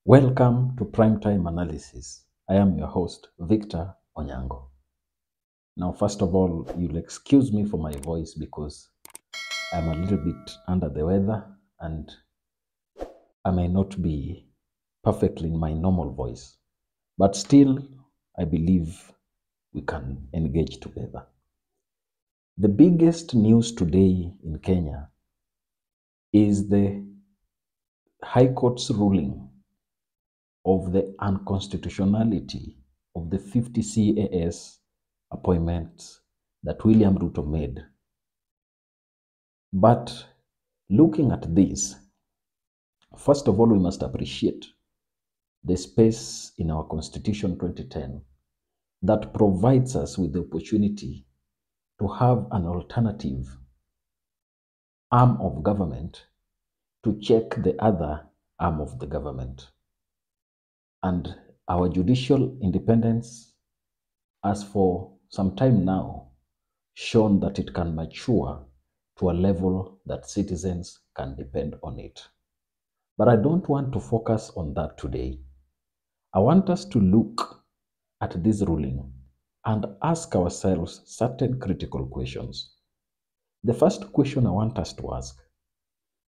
Welcome to Primetime Analysis. I am your host, Victor Onyango. Now, first of all, you'll excuse me for my voice because I'm a little bit under the weather and I may not be perfectly in my normal voice. But still, I believe we can engage together. The biggest news today in Kenya is the High Court's ruling of the unconstitutionality of the 50 CAS appointments that William Ruto made. But looking at this, first of all, we must appreciate the space in our Constitution 2010 that provides us with the opportunity to have an alternative arm of government to check the other arm of the government. And our judicial independence, as for some time now, shown that it can mature to a level that citizens can depend on it. But I don't want to focus on that today. I want us to look at this ruling and ask ourselves certain critical questions. The first question I want us to ask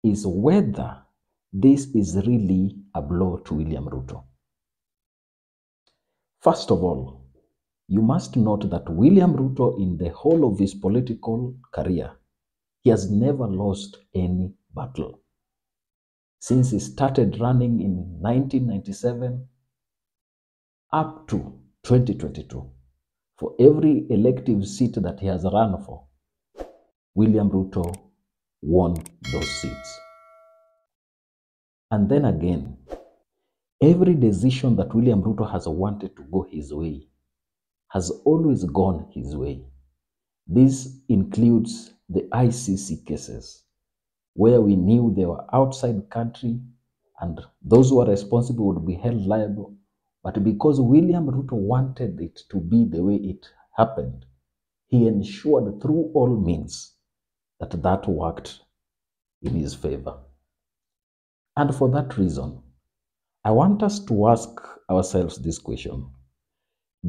is whether this is really a blow to William Ruto. First of all, you must note that William Ruto, in the whole of his political career, he has never lost any battle. Since he started running in 1997 up to 2022, for every elective seat that he has run for, William Ruto won those seats. And then again, every decision that William Ruto has wanted to go his way has always gone his way. This includes the ICC cases, where we knew they were outside country and those who are responsible would be held liable. But because William Ruto wanted it to be the way it happened, he ensured through all means that that worked in his favor. And for that reason, I want us to ask ourselves this question.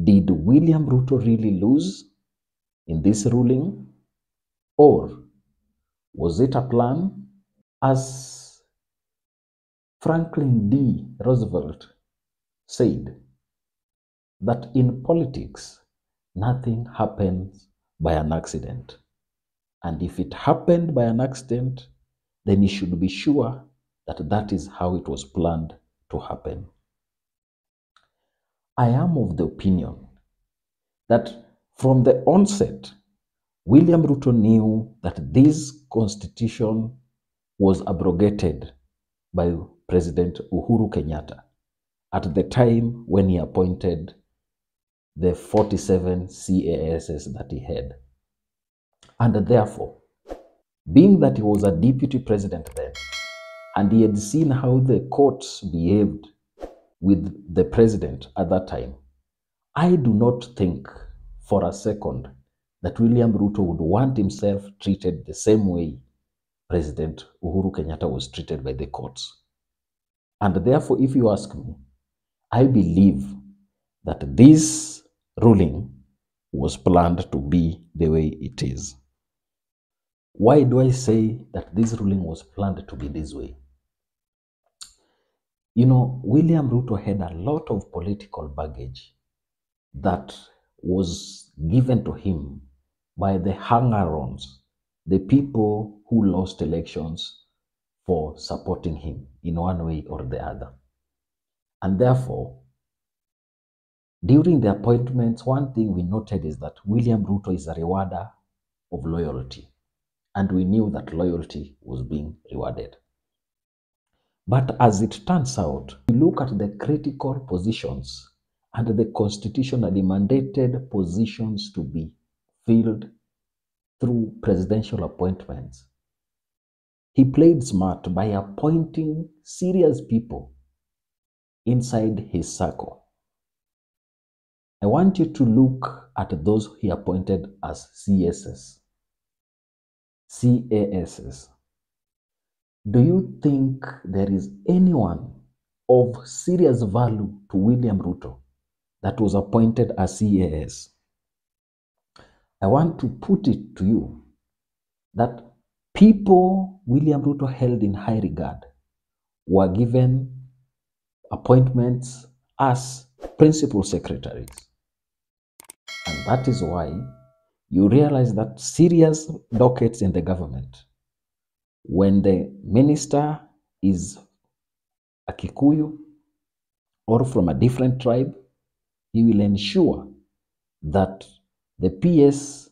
Did William Ruto really lose in this ruling? Or was it a plan? As Franklin D. Roosevelt said, that in politics, nothing happens by an accident. And if it happened by an accident, then you should be sure that that is how it was planned to happen. I am of the opinion that from the onset, William Ruto knew that this constitution was abrogated by President Uhuru Kenyatta at the time when he appointed the 47 CASs that he had. And therefore, being that he was a deputy president then, and he had seen how the courts behaved with the president at that time, I do not think for a second that William Ruto would want himself treated the same way President Uhuru Kenyatta was treated by the courts. And therefore, if you ask me, I believe that this ruling was planned to be the way it is. Why do I say that this ruling was planned to be this way? You know, William Ruto had a lot of political baggage that was given to him by the hanger-ons, the people who lost elections for supporting him in one way or the other. And therefore, during the appointments, one thing we noted is that William Ruto is a rewarder of loyalty. And we knew that loyalty was being rewarded. But as it turns out, we look at the critical positions and the constitutionally mandated positions to be filled through presidential appointments. He played smart by appointing serious people inside his circle. I want you to look at those he appointed as CASs. Do you think there is anyone of serious value to William Ruto that was appointed as CAS. I want to put it to you that people William Ruto held in high regard were given appointments as principal secretaries. And that is why you realize that serious dockets in the government, when the minister is a Kikuyu or from a different tribe, he will ensure that the PS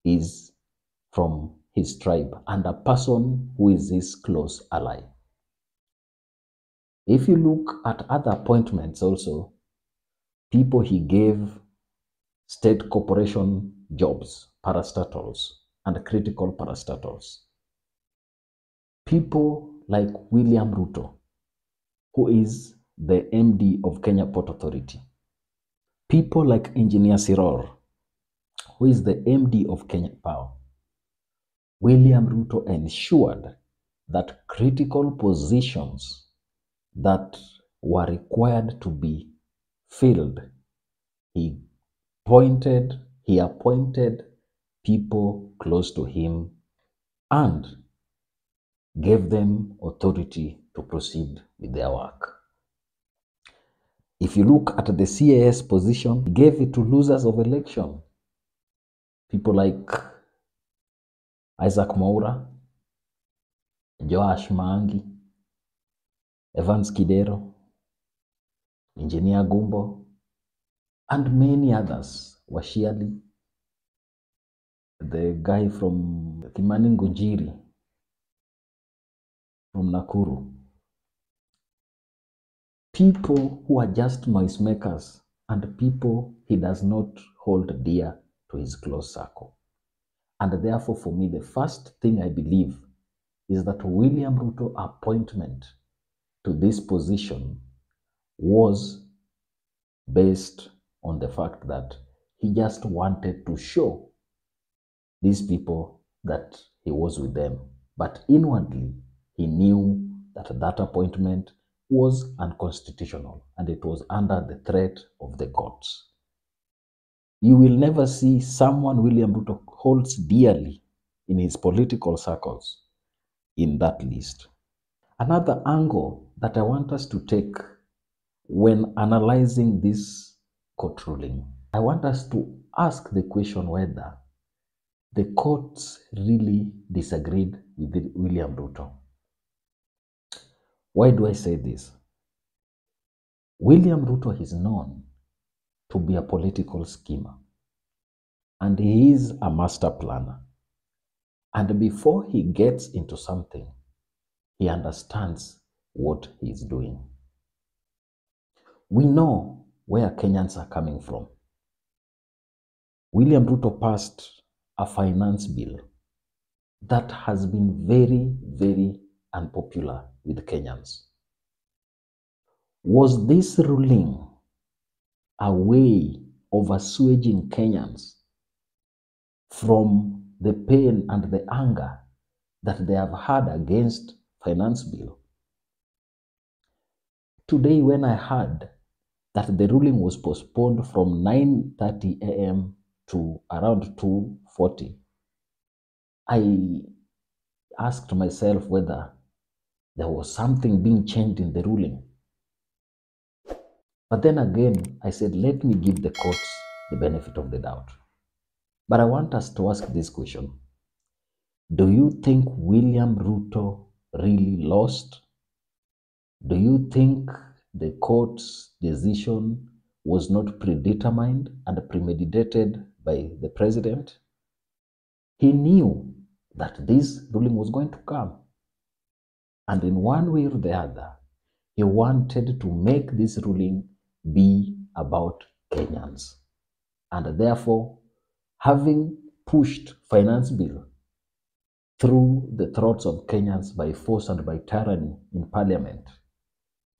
is from his tribe and a person who is his close ally. If you look at other appointments also, people he gave state corporation jobs, parastatals, and critical parastatals. People like William Ruto, who is the MD of Kenya Port Authority. People like Engineer Siror, who is the MD of Kenya Power. William Ruto ensured that critical positions that were required to be filled, he appointed people close to him and gave them authority to proceed with their work. If you look at the CAS position, he gave it to losers of election. People like Isaac Mwaura, Joash Maangi, Evans Kidero, Engineer Gumbo, and many others. Washiali, the guy from Kimani Ngunjiri, from Nakuru. People who are just noisemakers and people he does not hold dear to his close circle. And therefore, for me, the first thing I believe is that William Ruto appointment to this position was based on the fact that he just wanted to show these people that he was with them. But inwardly, he knew that that appointment was unconstitutional and it was under the threat of the courts. You will never see someone William Ruto holds dearly in his political circles in that list. Another angle that I want us to take when analyzing this court ruling, I want us to ask the question whether the courts really disagreed with William Ruto. Why do I say this? William Ruto is known to be a political schemer, and he is a master planner. And before he gets into something, he understands what he is doing. We know where Kenyans are coming from. William Ruto passed a finance bill that has been very, very unpopular with Kenyans. Was this ruling a way of assuaging Kenyans from the pain and the anger that they have had against finance bill? Today, when I heard that the ruling was postponed from 9:30 a.m. to around 2:40, I asked myself whether there was something being changed in the ruling. But then again, I said, let me give the courts the benefit of the doubt. But I want us to ask this question. Do you think William Ruto really lost? Do you think the court's decision was not predetermined and premeditated by the president? He knew that this ruling was going to come. And in one way or the other, he wanted to make this ruling be about Kenyans. And therefore, having pushed finance bill through the throats of Kenyans by force and by tyranny in parliament,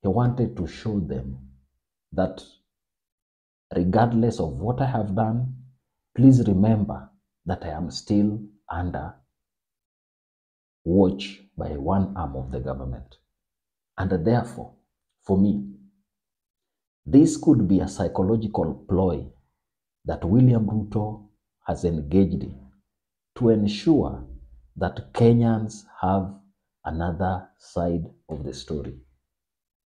he wanted to show them that regardless of what I have done, please remember that I am still under watch by one arm of the government. And therefore, for me, this could be a psychological ploy that William Ruto has engaged in to ensure that Kenyans have another side of the story,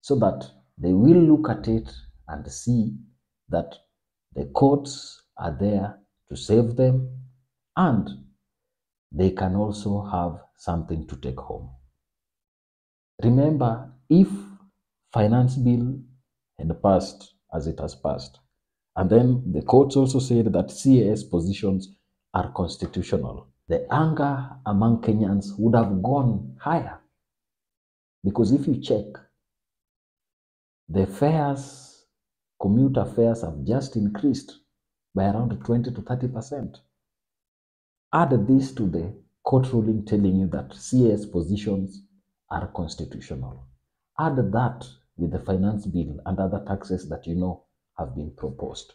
so that they will look at it and see that the courts are there to save them and they can also have something to take home. Remember, if finance bill had passed as it has passed, and then the courts also said that CAS positions are constitutional, the anger among Kenyans would have gone higher. Because if you check, the fares, commuter fares have just increased by around 20 to 30%. Add this to the court ruling telling you that CAS positions are constitutional. Add that with the finance bill and other taxes that you know have been proposed.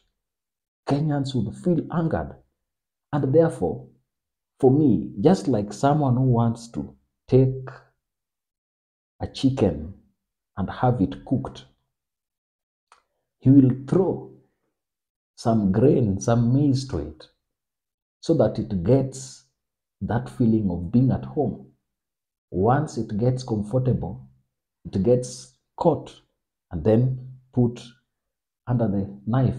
Kenyans would feel angered. And therefore, for me, just like someone who wants to take a chicken and have it cooked, he will throw some grain, some maize to it, so that it gets that feeling of being at home. Once it gets comfortable, it gets caught and then put under the knife.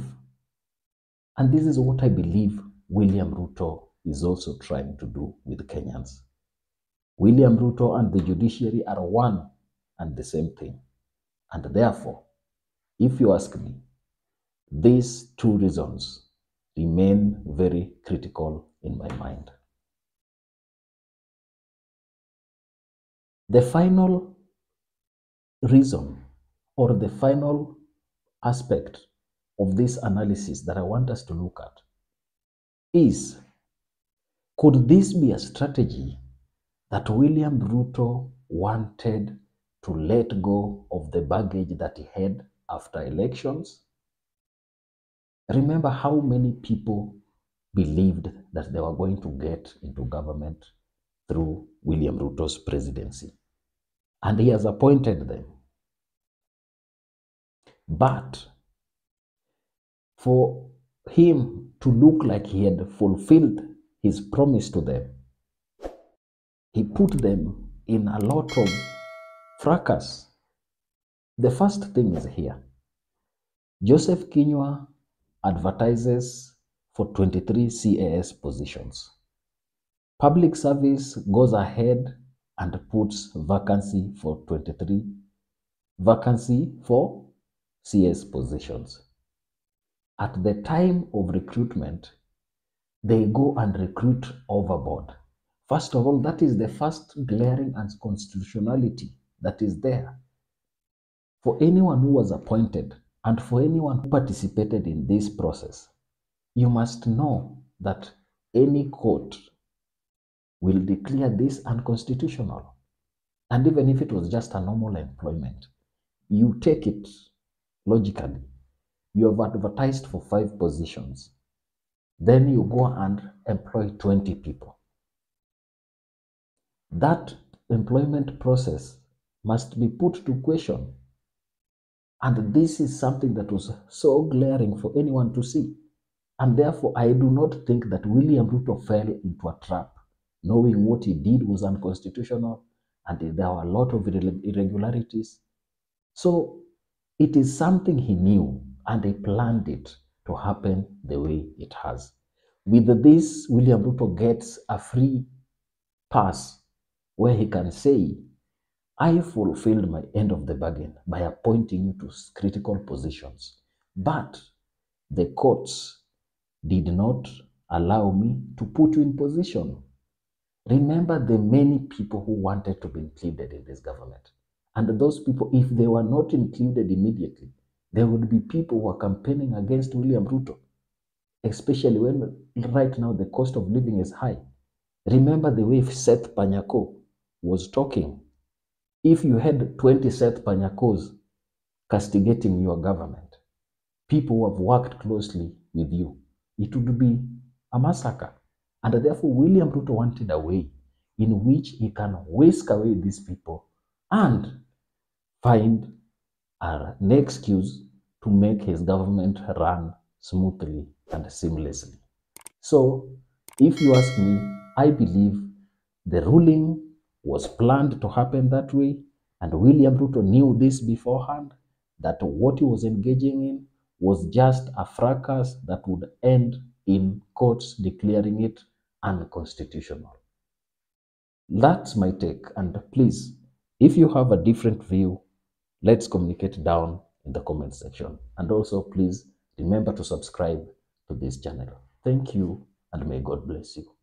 And this is what I believe William Ruto is also trying to do with Kenyans. William Ruto and the judiciary are one and the same thing. And therefore, if you ask me, these two reasons remain very critical in my mind. The final reason or the final aspect of this analysis that I want us to look at is, could this be a strategy that William Ruto wanted to let go of the baggage that he had after elections? Remember how many people believed that they were going to get into government through William Ruto's presidency. And he has appointed them. But for him to look like he had fulfilled his promise to them, he put them in a lot of fracas. The first thing is here. Joseph Kinyua advertises for 23 CAS positions. Public Service goes ahead and puts vacancy for 23 vacancy for CS positions. At the time of recruitment, they go and recruit overboard. First of all, that is the first glaring unconstitutionality that is there. For anyone who was appointed and for anyone who participated in this process, you must know that any court will declare this unconstitutional. And even if it was just a normal employment, you take it logically. You have advertised for 5 positions. Then you go and employ 20 people. That employment process must be put to question. And this is something that was so glaring for anyone to see. And therefore, I do not think that William Ruto fell into a trap, knowing what he did was unconstitutional and there were a lot of irregularities. So it is something he knew and he planned it to happen the way it has. With this, William Ruto gets a free pass where he can say, I fulfilled my end of the bargain by appointing you to critical positions, but the courts did not allow me to put you in position. Remember the many people who wanted to be included in this government. And those people, if they were not included immediately, there would be people who are campaigning against William Ruto, especially when right now the cost of living is high. Remember the way Seth Panyako was talking. If you had 20 Seth Panyakos castigating your government, people who have worked closely with you, it would be a massacre. And therefore, William Ruto wanted a way in which he can whisk away these people and find are an excuse to make his government run smoothly and seamlessly. So, if you ask me, I believe the ruling was planned to happen that way, and William Ruto knew this beforehand, that what he was engaging in was just a fracas that would end in courts declaring it unconstitutional. That's my take. And please, if you have a different view, let's communicate down in the comment section. And also, please remember to subscribe to this channel. Thank you, and may God bless you.